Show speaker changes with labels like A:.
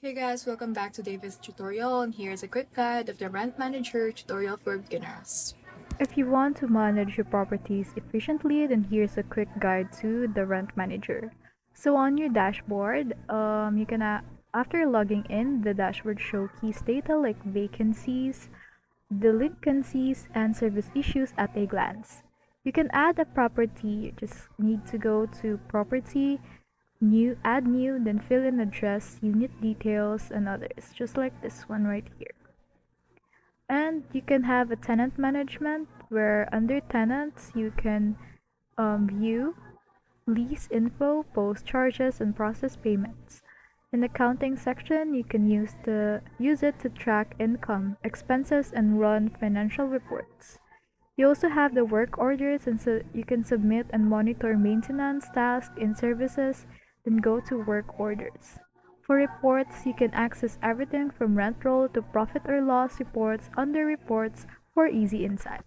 A: Hey guys, welcome back to David's tutorial, and here's a quick guide of the Rent Manager tutorial for beginners.
B: If you want to manage your properties efficiently, then here's a quick guide to the Rent Manager. So on your dashboard, you can after logging in, the dashboard show keys data like vacancies, delinquencies, and service issues at a glance. You can add a property. You just need to go to Property, New, Add New, then fill in address, unit details, and others, just like this one right here. And you can have a tenant management where under tenants you can view lease info, post charges, and process payments. In the accounting section, you can use it to track income, expenses, and run financial reports. You also have the work orders, and so you can submit and monitor maintenance tasks in services, then go to work orders. For reports, you can access everything from rent roll to profit or loss reports under reports for easy insight.